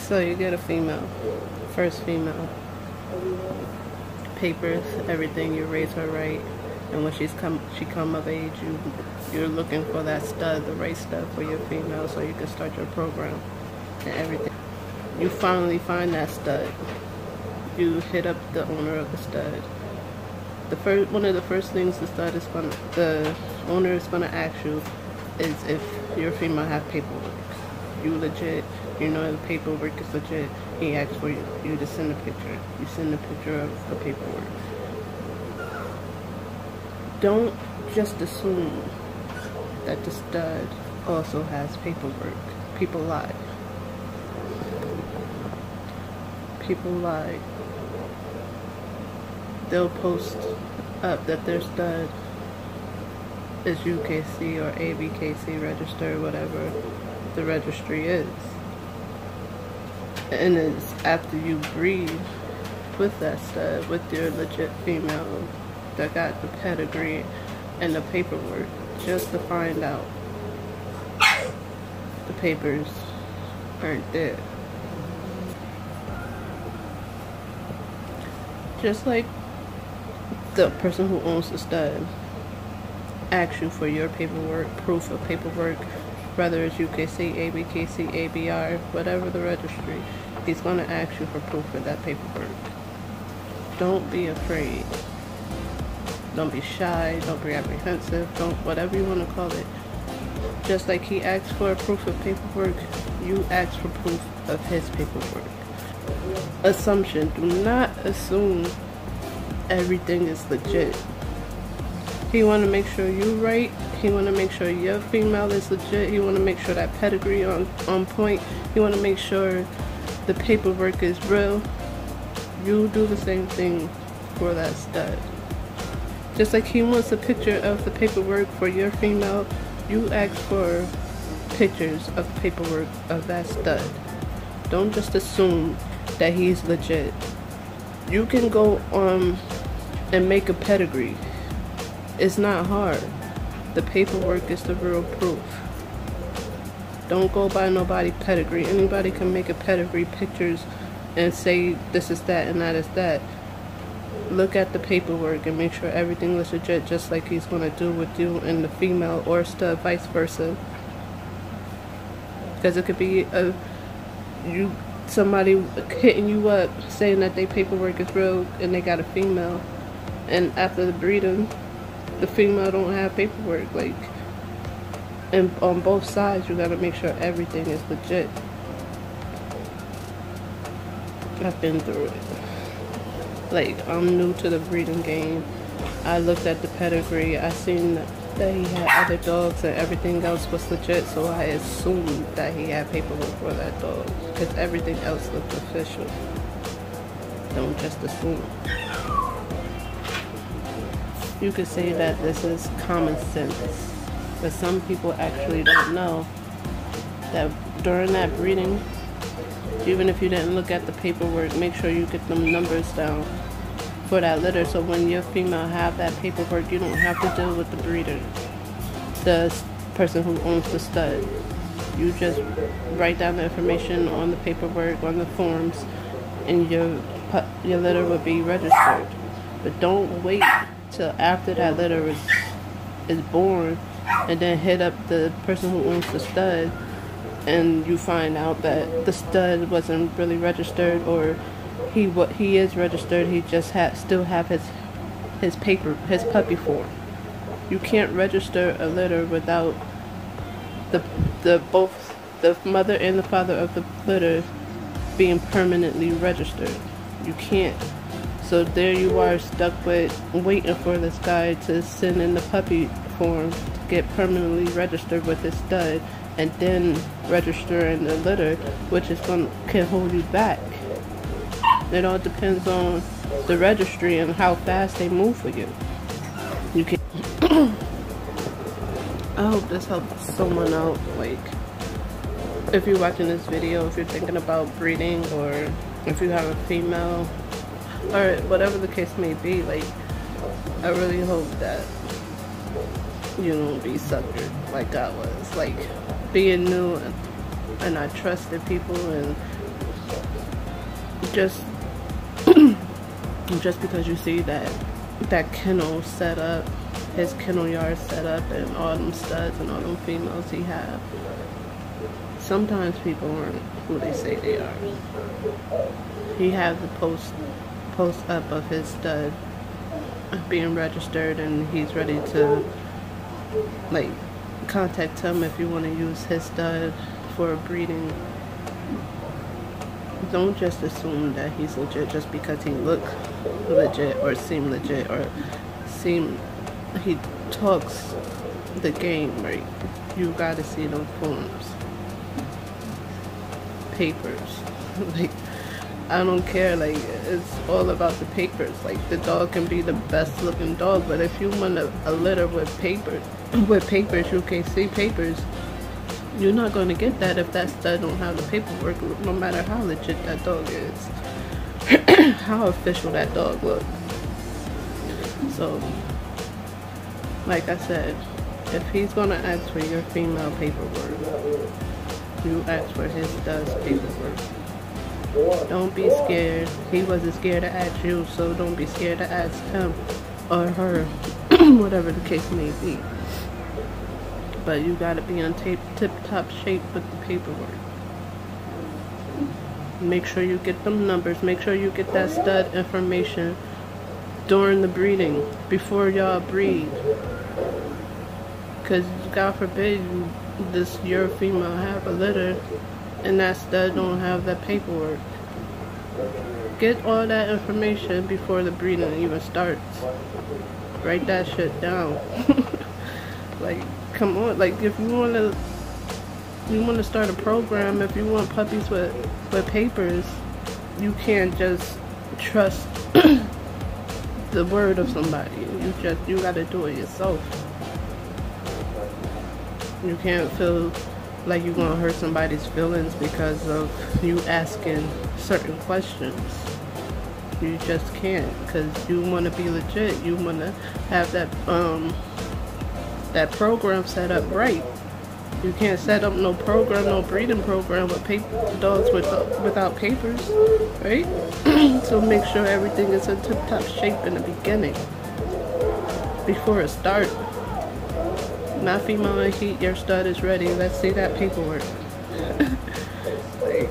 So you get a female, first female, papers, everything. You raise her right, and when she come of age, you're looking for that stud, the right stud for your female, so you can start your program and everything. You finally find that stud. You hit up the owner of the stud. One of the first things the owner is gonna ask you is if your female have paperwork. You legit, you know the paperwork is legit. He asks for you to send a picture. You send a picture of the paperwork. Don't just assume that the stud also has paperwork. People lie. People lie. They'll post up that their stud is UKC or ABKC registered, whatever the registry is. And it's after you breed with that stud, with your legit female that got the pedigree and the paperwork, just to find out the papers aren't there. Just like the person who owns the stud asks you for your paperwork, proof of paperwork, whether it's UKC, ABKC, ABR, whatever the registry, he's going to ask you for proof of that paperwork. Don't be afraid. Don't be shy. Don't be apprehensive. Don't, whatever you want to call it. Just like he asks for proof of paperwork, you ask for proof of his paperwork. Assumption. Do not assume everything is legit. He want to make sure you right. He want to make sure your female is legit. He want to make sure that pedigree on point. He want to make sure the paperwork is real. You do the same thing for that stud. Just like he wants a picture of the paperwork for your female, you ask for pictures of paperwork of that stud. Don't just assume that he's legit. You can go and make a pedigree. It's not hard. The paperwork is the real proof. Don't go by nobody's pedigree. Anybody can make a pedigree, pictures, and say this is that and that is that. Look at the paperwork and make sure everything is legit, just like he's going to do with you and the female or stud, vice versa. Because it could be somebody hitting you up saying that their paperwork is real and they got a female, and after the breeding, the female don't have paperwork. Like, and on both sides, you gotta make sure everything is legit. I've been through it. Like, I'm new to the breeding game. I looked at the pedigree. I seen that he had other dogs and everything else was legit, so I assumed that he had paperwork for that dog because everything else looked official. Don't just assume. You could say that this is common sense, but some people actually don't know that during that breeding, even if you didn't look at the paperwork, make sure you get them numbers down for that litter, so when your female have that paperwork, you don't have to deal with the breeder, the person who owns the stud. You just write down the information on the paperwork, on the forms, and your litter will be registered. But don't wait till after that litter is born and then hit up the person who owns the stud and you find out that the stud wasn't really registered, or he is registered, he just still have his puppy form. You can't register a litter without both the mother and the father of the litter being permanently registered. You can't. So there you are, stuck with waiting for this guy to send in the puppy form to get permanently registered with his stud, and then register in the litter, which can hold you back. It all depends on the registry and how fast they move for you. You can. I hope this helps someone out. Like, if you're watching this video, if you're thinking about breeding, or if you have a female, or whatever the case may be, like, I really hope that you don't be suckered like I was. Like, being new and I trusted people and just because you see that kennel set up, his kennel yard set up, and all them studs and all them females he have, sometimes people aren't who they say they are. He has the post up of his stud being registered, and he's ready to like contact him if you want to use his stud for breeding. Don't just assume that he's legit just because he look legit or seem legit or he talks the game right. You gotta see them forms, papers. Like, I don't care, like, it's all about the papers. Like, the dog can be the best looking dog, but if you want a litter with papers, UKC papers, you're not going to get that if that stud don't have the paperwork, no matter how legit that dog is. How official that dog looks. So, like I said, if he's going to ask for your female paperwork, you ask for his stud's paperwork. Don't be scared. He wasn't scared to ask you, so don't be scared to ask him or her, whatever the case may be. But you gotta be on tip-top shape with the paperwork. Make sure you get them numbers. Make sure you get that stud information during the breeding, before y'all breed. Because God forbid your female have a litter and that stud don't have that paperwork. Get all that information before the breeding even starts. Write that shit down. Like, come on, like, if you want to start a program, if you want puppies with papers, you can't just trust the word of somebody. You gotta do it yourself. You can't feel like you're gonna hurt somebody's feelings because of you asking certain questions. You just can't, because you want to be legit. You want to have that program set up right. You can't set up no program, no breeding program with dogs without papers, right? So make sure everything is in tip-top shape in the beginning, before it starts. My female in heat, your stud is ready. Let's see that paperwork. Like,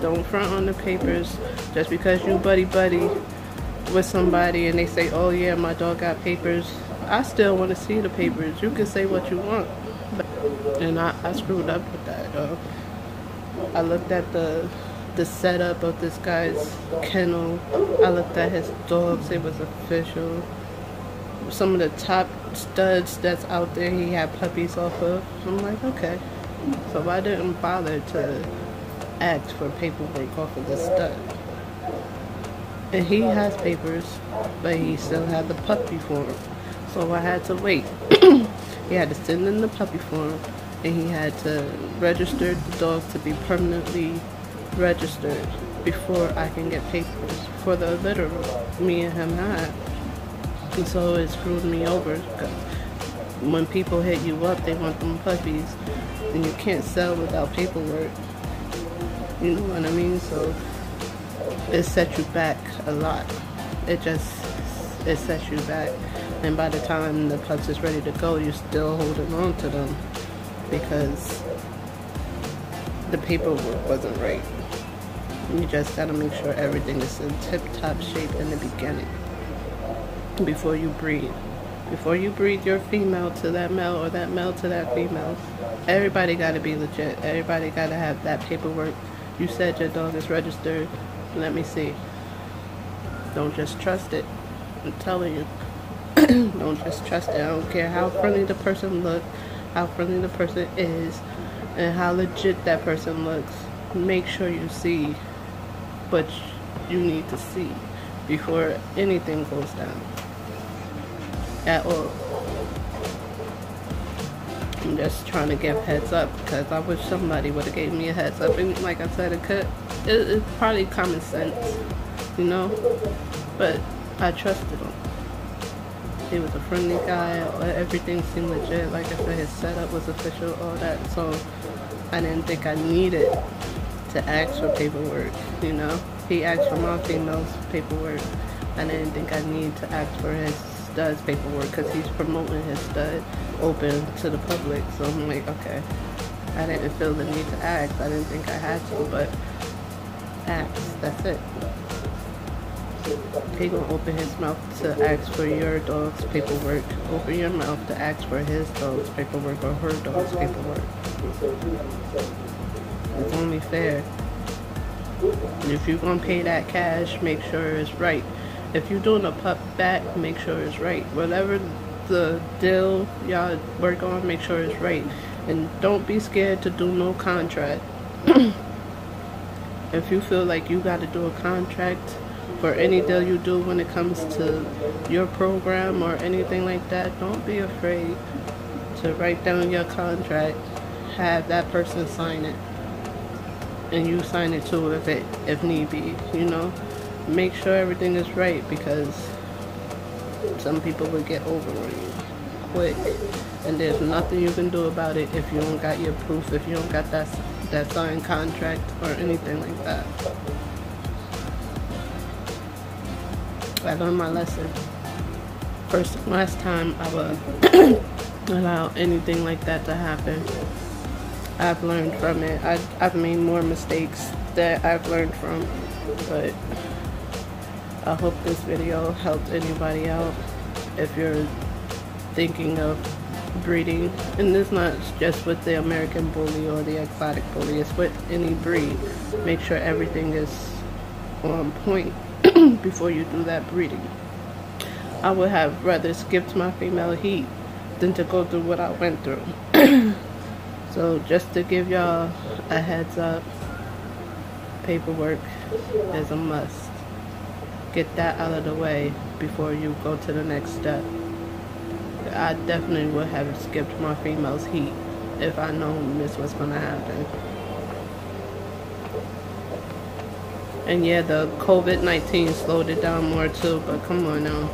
don't front on the papers just because you buddy with somebody and they say, oh yeah, my dog got papers. I still want to see the papers. You can say what you want. And I screwed up with that. I looked at the setup of this guy's kennel. I looked at his dogs. It was official. Some of the top studs that's out there, he had puppies off of. I'm like, okay. So I didn't bother to ask for paperwork off of the stud. And he has papers, but he still had the puppy form. So I had to wait. He had to send in the puppy form, and he had to register the dog to be permanently registered before I can get papers for the litter me and him had. And so it screwed me over. When people hit you up, they want them puppies, and you can't sell without paperwork. You know what I mean? So it sets you back a lot. It sets you back. And by the time the pups is ready to go, you're still holding on to them because the paperwork wasn't right. You just gotta make sure everything is in tip-top shape in the beginning before you breed. Before you breed your female to that male or that male to that female, everybody gotta be legit. Everybody gotta have that paperwork. You said your dog is registered. Let me see. Don't just trust it. I'm telling you. Don't just trust it. I don't care how friendly the person looks, how friendly the person is, and how legit that person looks. Make sure you see what you need to see before anything goes down at all. I'm just trying to give heads up because I wish somebody would have gave me a heads up. And like I said, it's probably common sense, you know, but I trusted him. He was a friendly guy. Everything seemed legit. Like I said, his setup was official, all that. So I didn't think I needed to ask for paperwork, you know. He asked for my female's paperwork. I didn't think I need to ask for his stud's paperwork because he's promoting his stud open to the public. So I'm like, okay. I didn't feel the need to ask. I didn't think I had to, but ask. That's it. He gonna open his mouth to ask for your dog's paperwork. Open your mouth to ask for his dog's paperwork or her dog's paperwork. It's only fair. If you're gonna pay that cash, make sure it's right. If you're doing a pup back, make sure it's right. Whatever the deal y'all work on, make sure it's right. And don't be scared to do no contract. If you feel like you got to do a contract for any deal you do when it comes to your program or anything like that, don't be afraid to write down your contract, have that person sign it, and you sign it too if need be, you know. Make sure everything is right, because some people will get over on you quick, and there's nothing you can do about it if you don't got your proof, if you don't got that signed contract or anything like that. I learned my lesson. Last time I would allow anything like that to happen. I've learned from it. I've made more mistakes that I've learned from, but I hope this video helped anybody out. If you're thinking of breeding, and it's not just with the American Bully or the exotic bully, it's with any breed. Make sure everything is on point before you do that breeding. I would have rather skipped my female heat than to go through what I went through. So just to give y'all a heads up, paperwork is a must. Get that out of the way before you go to the next step. I definitely would have skipped my female's heat if I known this was going to happen. And yeah, the COVID-19 slowed it down more too, but come on now.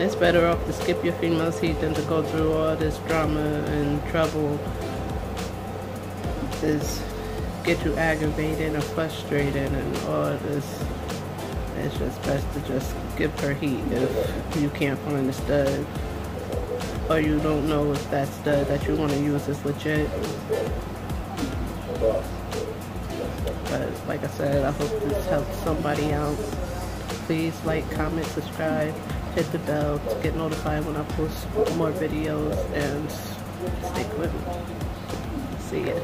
It's better off to skip your female's heat than to go through all this drama and trouble. Just get you aggravated and frustrated and all this. It's just best to just skip her heat if you can't find a stud, or you don't know if that stud that you want to use is legit. But like I said, I hope this helped somebody out. Please like, comment, subscribe, hit the bell to get notified when I post more videos, and stick with me. See ya.